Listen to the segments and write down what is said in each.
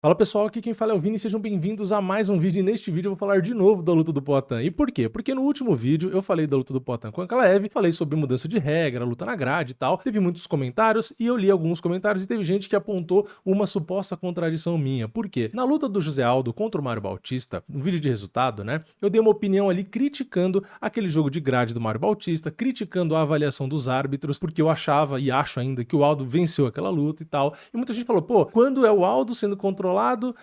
Fala pessoal, aqui quem fala é o Vini, sejam bem-vindos a mais um vídeo e neste vídeo eu vou falar de novo da luta do Poatan. E por quê? Porque no último vídeo eu falei da luta do Poatan com a Ankalaev, falei sobre mudança de regra, luta na grade e tal, teve muitos comentários e eu li alguns comentários e teve gente que apontou uma suposta contradição minha. Por quê? Na luta do José Aldo contra o Mário Bautista, no vídeo de resultado, né, eu dei uma opinião ali criticando aquele jogo de grade do Mário Bautista, criticando a avaliação dos árbitros, porque eu achava e acho ainda que o Aldo venceu aquela luta e tal. E muita gente falou, pô, quando é o Aldo sendo controlado,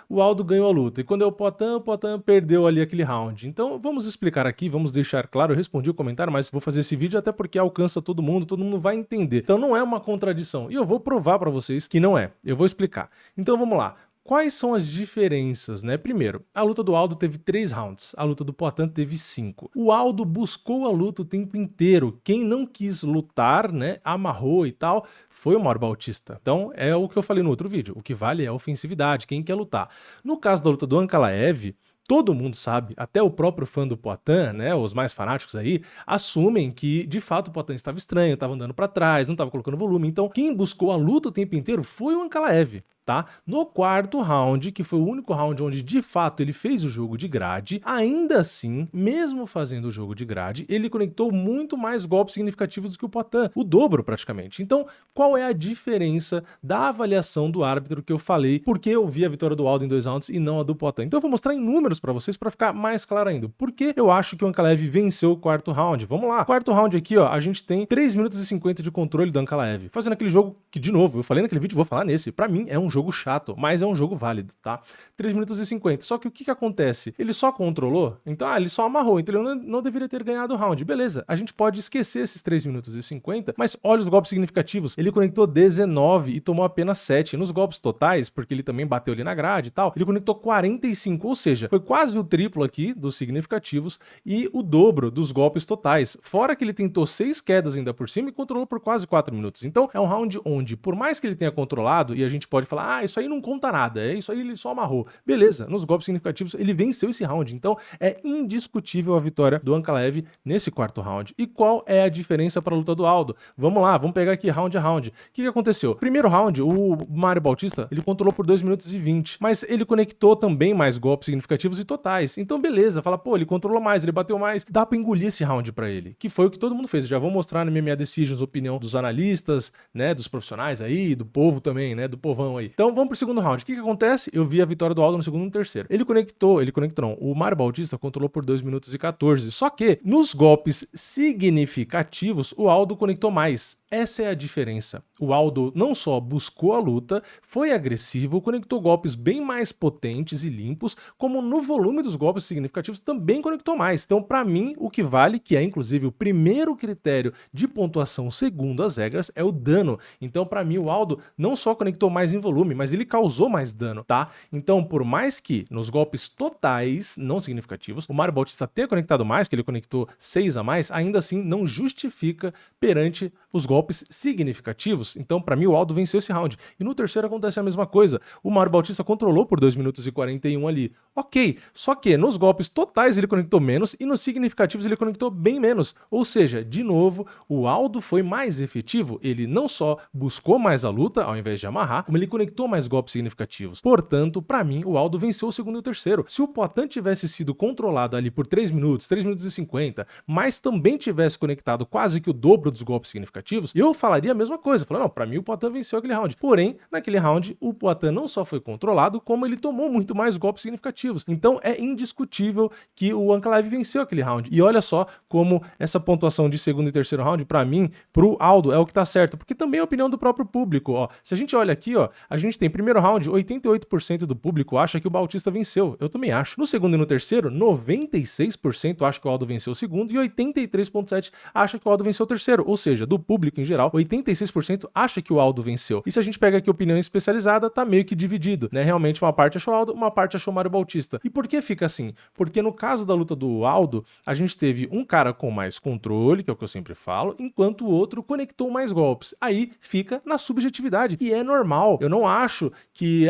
o Aldo ganhou a luta. E quando é o Poatan perdeu ali aquele round. Então vamos explicar aqui, vamos deixar claro, eu respondi o comentário, mas vou fazer esse vídeo até porque alcança todo mundo vai entender. Então não é uma contradição. E eu vou provar pra vocês que não é. Eu vou explicar. Então vamos lá. Quais são as diferenças, né? Primeiro, a luta do Aldo teve 3 rounds, a luta do Poatan teve 5. O Aldo buscou a luta o tempo inteiro. Quem não quis lutar, né, amarrou e tal, foi o Mário Bautista. Então, é o que eu falei no outro vídeo. O que vale é a ofensividade, quem quer lutar. No caso da luta do Ankalaev, todo mundo sabe, até o próprio fã do Poatan, né, os mais fanáticos aí, assumem que, de fato, o Poatan estava estranho, estava andando para trás, não estava colocando volume. Então, quem buscou a luta o tempo inteiro foi o Ankalaev. Tá? No quarto round, que foi o único round onde de fato ele fez o jogo de grade, ainda assim, mesmo fazendo o jogo de grade, ele conectou muito mais golpes significativos do que o Poatan, o dobro praticamente. Então, qual é a diferença da avaliação do árbitro que eu falei? Porque eu vi a vitória do Aldo em 2 rounds e não a do Poatan. Então eu vou mostrar em números para vocês para ficar mais claro ainda. Por que eu acho que o Ankalaev venceu o quarto round? Vamos lá. Quarto round aqui, ó, a gente tem 3 minutos e 50 de controle do Ankalaev, fazendo aquele jogo que, de novo, eu falei naquele vídeo, vou falar nesse, para mim é um jogo chato, mas é um jogo válido, tá? 3 minutos e 50. Só que o que acontece? Ele só controlou, então, ele só amarrou, então ele não deveria ter ganhado o round. Beleza, a gente pode esquecer esses 3 minutos e 50, mas olha os golpes significativos. Ele conectou 19 e tomou apenas 7. Nos golpes totais, porque ele também bateu ali na grade e tal, ele conectou 45, ou seja, foi quase o triplo aqui dos significativos e o dobro dos golpes totais. Fora que ele tentou 6 quedas ainda por cima e controlou por quase 4 minutos. Então, é um round onde, por mais que ele tenha controlado, e a gente pode falar, isso aí não conta nada, isso aí ele só amarrou. Beleza, nos golpes significativos ele venceu esse round, então é indiscutível a vitória do Ankalaev nesse quarto round. E qual é a diferença para a luta do Aldo? Vamos lá, vamos pegar aqui round a round. O que aconteceu? Primeiro round, o Mário Bautista, ele controlou por 2 minutos e 20, mas ele conectou também mais golpes significativos e totais. Então beleza, fala, pô, ele controlou mais, ele bateu mais, dá pra engolir esse round pra ele, que foi o que todo mundo fez. Eu já vou mostrar na MMA Decisions a opinião dos analistas, né, dos profissionais aí, do povo também, né, do povão aí. Então vamos pro segundo round. O que acontece? Eu vi a vitória do Aldo no segundo e no terceiro. Ele conectou não. O Mário Bautista controlou por 2 minutos e 14. Só que nos golpes significativos, o Aldo conectou mais. Essa é a diferença. O Aldo não só buscou a luta, foi agressivo, conectou golpes bem mais potentes e limpos, como no volume dos golpes significativos também conectou mais. Então, pra mim, o que vale, que é inclusive o primeiro critério de pontuação segundo as regras, é o dano. Então, pra mim, o Aldo não só conectou mais em volume, mas ele causou mais dano, tá? Então, por mais que nos golpes totais, não significativos, o Mário Bautista tenha conectado mais, que ele conectou 6 a mais, ainda assim não justifica perante os golpes significativos. Então, pra mim, o Aldo venceu esse round. E no terceiro acontece a mesma coisa. O Mário Bautista controlou por 2 minutos e 41 ali. Ok, só que nos golpes totais ele conectou menos e nos significativos ele conectou bem menos. Ou seja, de novo, o Aldo foi mais efetivo. Ele não só buscou mais a luta, ao invés de amarrar, como ele conectou mais golpes significativos. Portanto, pra mim, o Aldo venceu o segundo e o terceiro. Se o Poatan tivesse sido controlado ali por 3 minutos e 50, mas também tivesse conectado quase que o dobro dos golpes significativos, eu falaria a mesma coisa. Falando, não, pra mim o Poatan venceu aquele round. Porém, naquele round, o Poatan não só foi controlado, como ele tomou muito mais golpes significativos. Então, é indiscutível que o Ankalaev venceu aquele round. E olha só como essa pontuação de segundo e terceiro round, pra mim, pro Aldo, é o que tá certo. Porque também é a opinião do próprio público, ó. Se a gente olha aqui, ó, a gente tem primeiro round, 88% do público acha que o Bautista venceu. Eu também acho. No segundo e no terceiro, 96% acha que o Aldo venceu o segundo e 83,7% acha que o Aldo venceu o terceiro. Ou seja, do público em geral, 86% acha que o Aldo venceu. E se a gente pega aqui opinião especializada, tá meio que dividido, né? Realmente uma parte achou o Aldo, uma parte achou o Mário Bautista. E por que fica assim? Porque no caso da luta do Aldo, a gente teve um cara com mais controle, que é o que eu sempre falo, enquanto o outro conectou mais golpes. Aí fica na subjetividade. E é normal. Eu não acho que,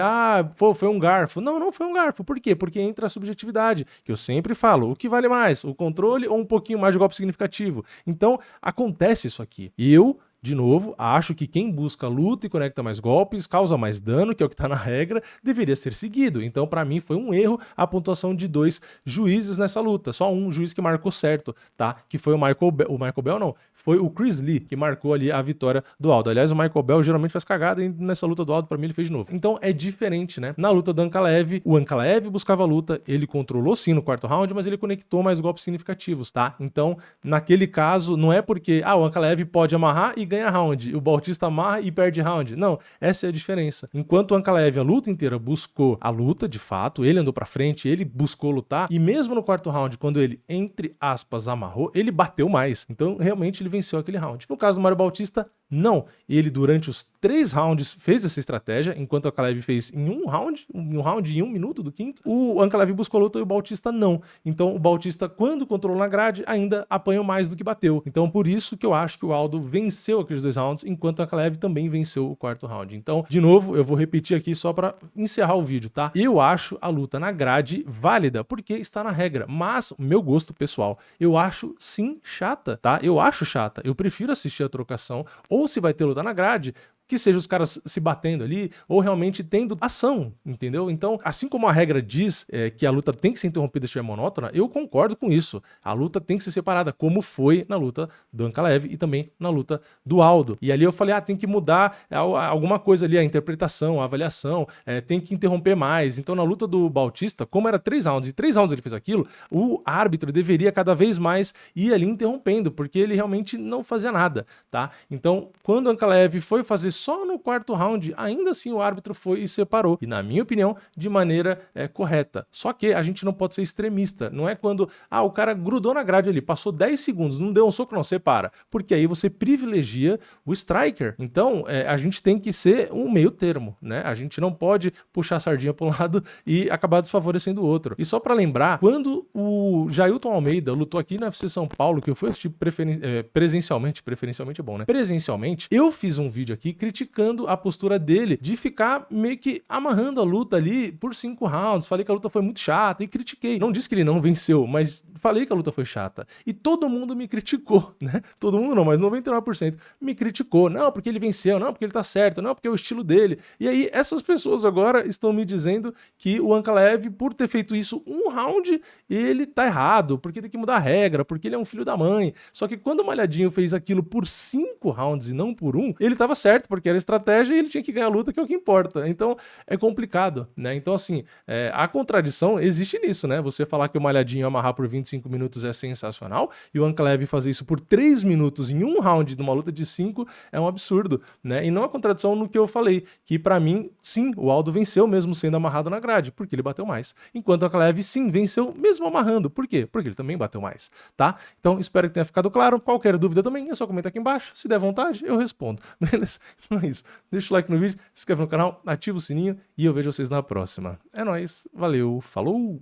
foi um garfo. Não, não foi um garfo. Por quê? Porque entra a subjetividade, que eu sempre falo, o que vale mais? O controle ou um pouquinho mais de golpe significativo? Então, acontece isso aqui. E eu De novo, acho que quem busca luta e conecta mais golpes, causa mais dano, que é o que tá na regra, deveria ser seguido. Então, pra mim, foi um erro a pontuação de 2 juízes nessa luta. Só um juiz que marcou certo, tá? Que foi o Michael Bell. O Michael Bell não, foi o Chris Lee, que marcou ali a vitória do Aldo. Aliás, o Michael Bell geralmente faz cagada e nessa luta do Aldo, pra mim, ele fez de novo. Então, é diferente, né? Na luta do Ankalaev, o Ankalaev buscava a luta, ele controlou sim no quarto round, mas ele conectou mais golpes significativos, tá? Então, naquele caso, não é porque, o Ankalaev pode amarrar e ganha round, o Bautista amarra e perde round. Não, essa é a diferença. Enquanto o Ankalaev a luta inteira buscou a luta, de fato, ele andou pra frente, ele buscou lutar, e mesmo no quarto round, quando ele, entre aspas, amarrou, ele bateu mais. Então, realmente, ele venceu aquele round. No caso do Mário Bautista, não. Ele, durante os 3 rounds, fez essa estratégia, enquanto o Ankalaev fez em um round e 1 minuto do quinto, o Ankalaev buscou luta e o Bautista não. Então, o Bautista, quando controlou na grade, ainda apanhou mais do que bateu. Então, por isso que eu acho que o Aldo venceu aqueles 2 rounds, enquanto o Ankalaev também venceu o quarto round. Então, de novo, eu vou repetir aqui só pra encerrar o vídeo, tá? Eu acho a luta na grade válida, porque está na regra. Mas, meu gosto pessoal, eu acho sim chata, tá? Eu acho chata. Eu prefiro assistir a trocação, ou se vai ter luta na grade, que seja os caras se batendo ali, ou realmente tendo ação, entendeu? Então, assim como a regra diz que a luta tem que ser interrompida se estiver monótona, eu concordo com isso. A luta tem que ser separada, como foi na luta do Ankalaev e também na luta do Aldo. E ali eu falei, tem que mudar alguma coisa ali, a interpretação, a avaliação, tem que interromper mais. Então, na luta do Bautista, como era 3 rounds, e 3 rounds ele fez aquilo, o árbitro deveria cada vez mais ir ali interrompendo, porque ele realmente não fazia nada, tá? Então, quando o Ankalaev foi fazer só no quarto round, ainda assim o árbitro foi e separou. E na minha opinião, de maneira correta. Só que a gente não pode ser extremista. Não é quando, o cara grudou na grade ali, passou 10 segundos, não deu um soco, não, separa. Porque aí você privilegia o striker. Então, a gente tem que ser um meio termo, né? A gente não pode puxar a sardinha para um lado e acabar desfavorecendo o outro. E só para lembrar, quando o Jailton Almeida lutou aqui na UFC São Paulo, que eu fui assistir presencialmente é bom, né? Presencialmente, eu fiz um vídeo aqui criticando a postura dele de ficar meio que amarrando a luta ali por 5 rounds. Falei que a luta foi muito chata e critiquei. Não disse que ele não venceu, mas falei que a luta foi chata. E todo mundo me criticou, né? Todo mundo não, mas 99% me criticou. Não, porque ele venceu, não, porque ele tá certo, não, porque é o estilo dele. E aí, essas pessoas agora estão me dizendo que o Ankalaev, por ter feito isso um round, ele tá errado, porque tem que mudar a regra, porque ele é um filho da mãe. Só que quando o Malhadinho fez aquilo por 5 rounds e não por 1, ele tava certo, porque era estratégia e ele tinha que ganhar a luta, que é o que importa. Então, é complicado, né? Então, assim, a contradição existe nisso, né? Você falar que o Malhadinho amarrar por 25 minutos é sensacional e o Ankalaev fazer isso por 3 minutos em um round de uma luta de 5 é um absurdo, né? E não é contradição no que eu falei, que pra mim, sim, o Aldo venceu mesmo sendo amarrado na grade, porque ele bateu mais. Enquanto o Ankalaev, sim, venceu mesmo amarrando. Por quê? Porque ele também bateu mais, tá? Então, espero que tenha ficado claro. Qualquer dúvida também, é só comentar aqui embaixo. Se der vontade, eu respondo. Beleza? Então é isso. Deixa o like no vídeo, se inscreve no canal, ativa o sininho e eu vejo vocês na próxima. É nóis, valeu, falou!